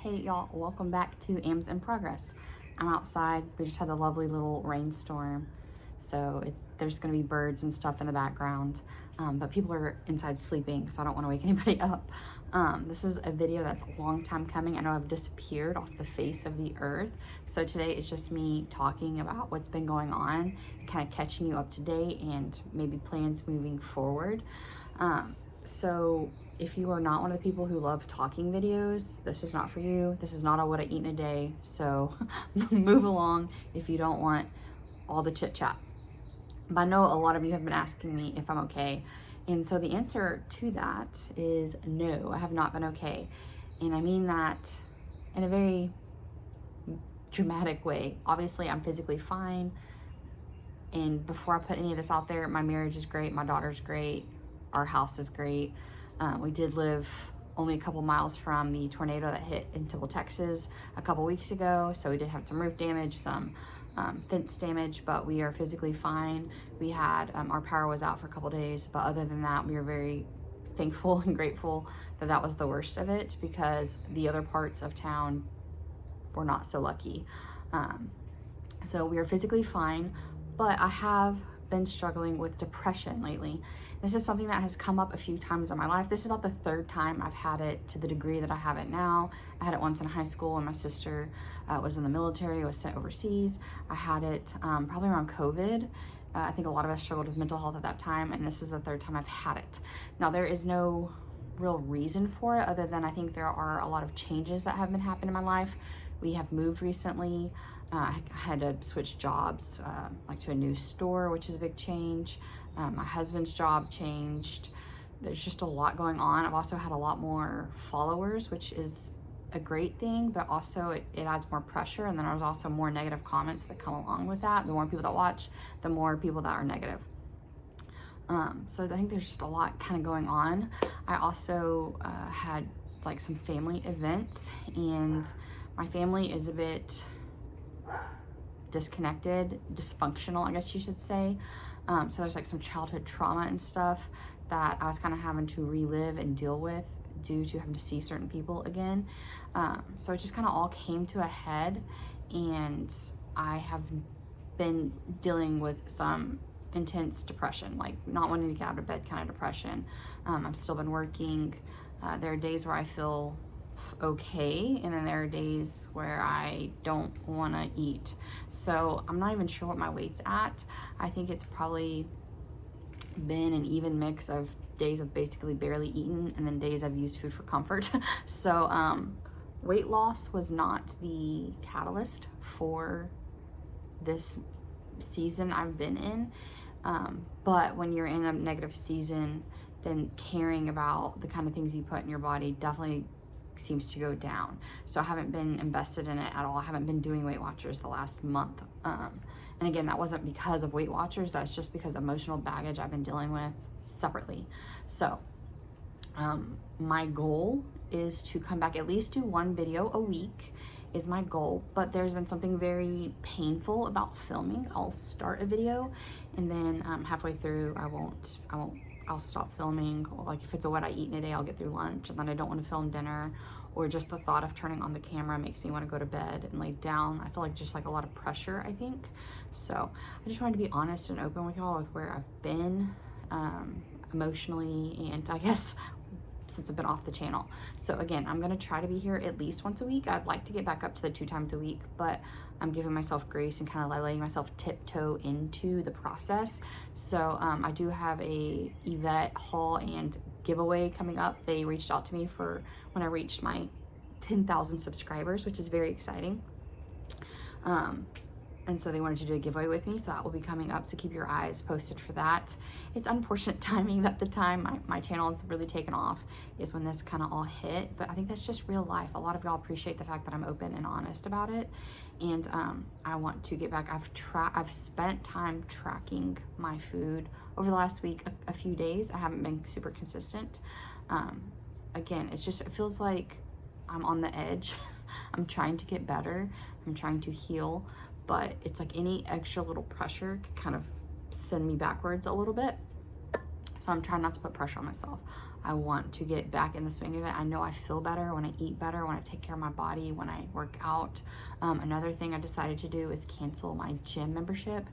Hey y'all, welcome back to Ams in Progress. I'm outside. We just had a lovely little rainstorm, so there's going to be birds and stuff in the background, but people are inside sleeping, so I don't want to wake anybody up. This is a video that's a long time coming. I know I've disappeared off the face of the earth, so today is just me talking about what's been going on, kind of catching you up to date and maybe plans moving forward. So if you are not one of the people who love talking videos, this is not for you. This is not a what I eat in a day. So move along if you don't want all the chit chat. But I know a lot of you have been asking me if I'm okay. And so the answer to that is no, I have not been okay. And I mean that in a very dramatic way. Obviously, I'm physically fine. And before I put any of this out there, my marriage is great. My daughter's great. Our house is great. We did live only a couple miles from the tornado that hit in Temple, Texas a couple weeks ago. So we did have some roof damage, some fence damage, but we are physically fine. We had, our power was out for a couple days, but other than that, we are very thankful and grateful that that was the worst of it, because the other parts of town were not so lucky. So we are physically fine, but I have been struggling with depression lately. This is something that has come up a few times in my life. This is about the third time I've had it to the degree that I have it now. I had it once in high school when my sister was in the military, was sent overseas. I had it probably around COVID. I think a lot of us struggled with mental health at that time, and this is the third time I've had it. Now, there is no real reason for it other than I think there are a lot of changes that have been happening in my life. We have moved recently. I had to switch jobs, like to a new store, which is a big change. My husband's job changed. There's just a lot going on. I've also had a lot more followers, which is a great thing, but also it adds more pressure. And then there's also more negative comments that come along with that. The more people that watch, the more people that are negative. So I think there's just a lot kind of going on. I also had like some family events, and my family is a bit disconnected, dysfunctional, I guess you should say. So there's like some childhood trauma and stuff that I was kind of having to relive and deal with due to having to see certain people again. So it just kind of all came to a head, and I have been dealing with some intense depression, like not wanting to get out of bed kind of depression. I've still been working. There are days where I feel okay, and then there are days where I don't want to eat. So I'm not even sure what my weight's at. I think it's probably been an even mix of days of basically barely eaten and then days I've used food for comfort. So weight loss was not the catalyst for this season I've been in, but when you're in a negative season, then caring about the kind of things you put in your body definitely seems to go down. So I haven't been invested in it at all. I haven't been doing Weight Watchers the last month. And again, that wasn't because of Weight Watchers. That's just because emotional baggage I've been dealing with separately. So my goal is to come back, at least do one video a week is my goal. But there's been something very painful about filming. I'll start a video, and then halfway through I'll stop filming. Like if it's a what I eat in a day, I'll get through lunch, and then I don't want to film dinner, or just the thought of turning on the camera makes me want to go to bed and lay down. I feel like just like a lot of pressure, I think. So I just wanted to be honest and open with y'all with where I've been emotionally, and I guess since I've been off the channel. So again, I'm gonna try to be here at least once a week. I'd like to get back up to the 2 times a week, but I'm giving myself grace and kind of letting myself tiptoe into the process. So I do have a Yvette haul and giveaway coming up. They reached out to me for when I reached my 10,000 subscribers, which is very exciting. And so they wanted to do a giveaway with me, so that will be coming up, so keep your eyes posted for that. It's unfortunate timing that the time my channel has really taken off is when this kind of all hit, but I think that's just real life. A lot of y'all appreciate the fact that I'm open and honest about it, and I want to get back. I've spent time tracking my food over the last week, a few days. I haven't been super consistent. Again, it feels like I'm on the edge. I'm trying to get better. I'm trying to heal, but it's like any extra little pressure can kind of send me backwards a little bit. So I'm trying not to put pressure on myself. I want to get back in the swing of it. I know I feel better when I eat better, when I take care of my body, when I work out. Another thing I decided to do is cancel my gym membership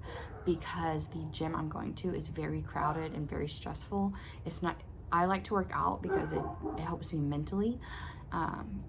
because the gym I'm going to is very crowded and very stressful. It's not, I like to work out because it helps me mentally.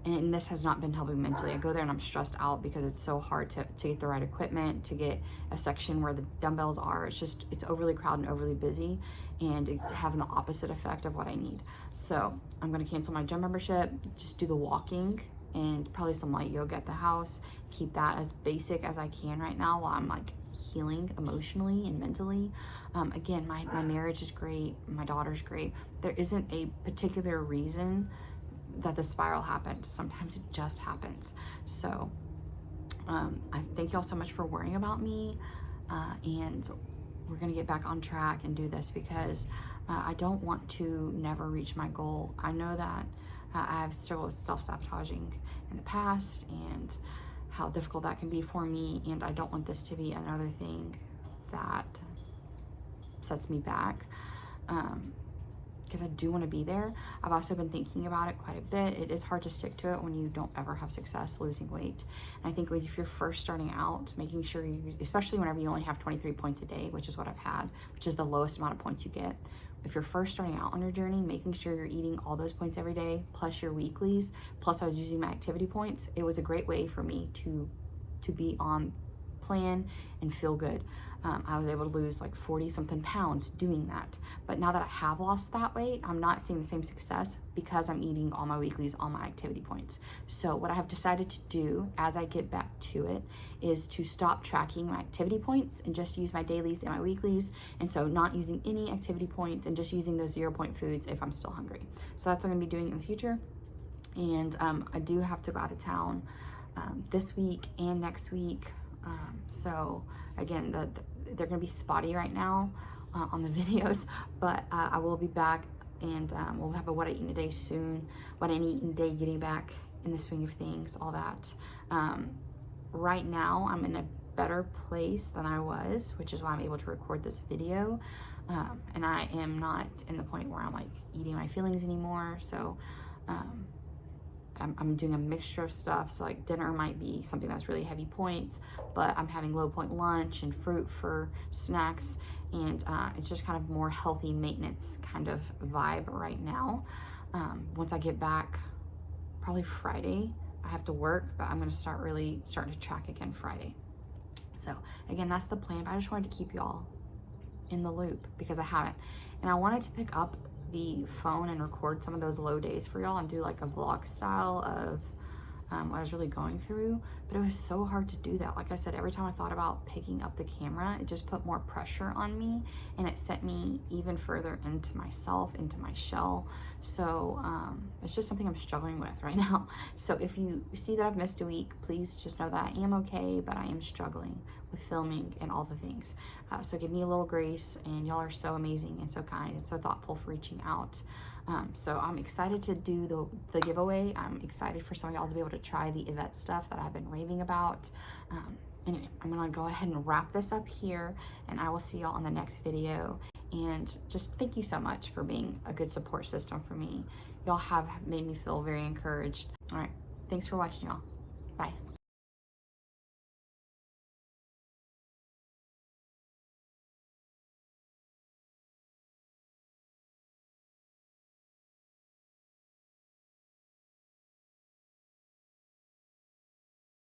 And this has not been helping mentally. I go there and I'm stressed out because it's so hard to get the right equipment, to get a section where the dumbbells are. It's overly crowded and overly busy, and it's having the opposite effect of what I need. So I'm going to cancel my gym membership, just do the walking and probably some light yoga at the house, keep that as basic as I can right now while I'm like healing emotionally and mentally. Again, my marriage is great. My daughter's great. There isn't a particular reason that the spiral happened. Sometimes it just happens. So I thank y'all so much for worrying about me, and we're gonna get back on track and do this because I don't want to never reach my goal. I know that I've struggled with self-sabotaging in the past and how difficult that can be for me, and I don't want this to be another thing that sets me back. Because I do want to be there. I've also been thinking about it quite a bit. It is hard to stick to it when you don't ever have success losing weight. And I think if you're first starting out, making sure you, especially whenever you only have 23 points a day, which is what I've had, which is the lowest amount of points you get. If you're first starting out on your journey, making sure you're eating all those points every day, plus your weeklies, plus I was using my activity points, it was a great way for me to be on plan and feel good. I was able to lose like 40 something pounds doing that. But now that I have lost that weight, I'm not seeing the same success because I'm eating all my weeklies, all my activity points. So what I have decided to do as I get back to it is to stop tracking my activity points and just use my dailies and my weeklies. And so not using any activity points and just using those 0-point foods if I'm still hungry. So that's what I'm gonna be doing in the future. And I do have to go out of town this week and next week. So again, they're gonna be spotty right now on the videos, but I will be back, and we'll have a what I eat in a day soon, what I eat in a day, getting back in the swing of things, all that. Right now I'm in a better place than I was, which is why I'm able to record this video, and I am not in the point where I'm like eating my feelings anymore. So I'm doing a mixture of stuff. So like dinner might be something that's really heavy points, but I'm having low point lunch and fruit for snacks. And it's just kind of more healthy maintenance kind of vibe right now. Once I get back, probably Friday, I have to work, but I'm gonna starting to track again Friday. So again, that's the plan, but I just wanted to keep y'all in the loop because I haven't. And I wanted to pick up the phone and record some of those low days for y'all and do like a vlog style of what I was really going through, but it was so hard to do that. Like I said, every time I thought about picking up the camera, it just put more pressure on me, and it sent me even further into myself, into my shell. So it's just something I'm struggling with right now. So if you see that I've missed a week, please just know that I am okay, but I am struggling with filming and all the things. So give me a little grace, and y'all are so amazing and so kind and so thoughtful for reaching out. So I'm excited to do the giveaway. I'm excited for some of y'all to be able to try the Yvette stuff that I've been raving about. Anyway, I'm gonna go ahead and wrap this up here, and I will see y'all on the next video. And just thank you so much for being a good support system for me. Y'all have made me feel very encouraged. All right, thanks for watching, y'all. Bye.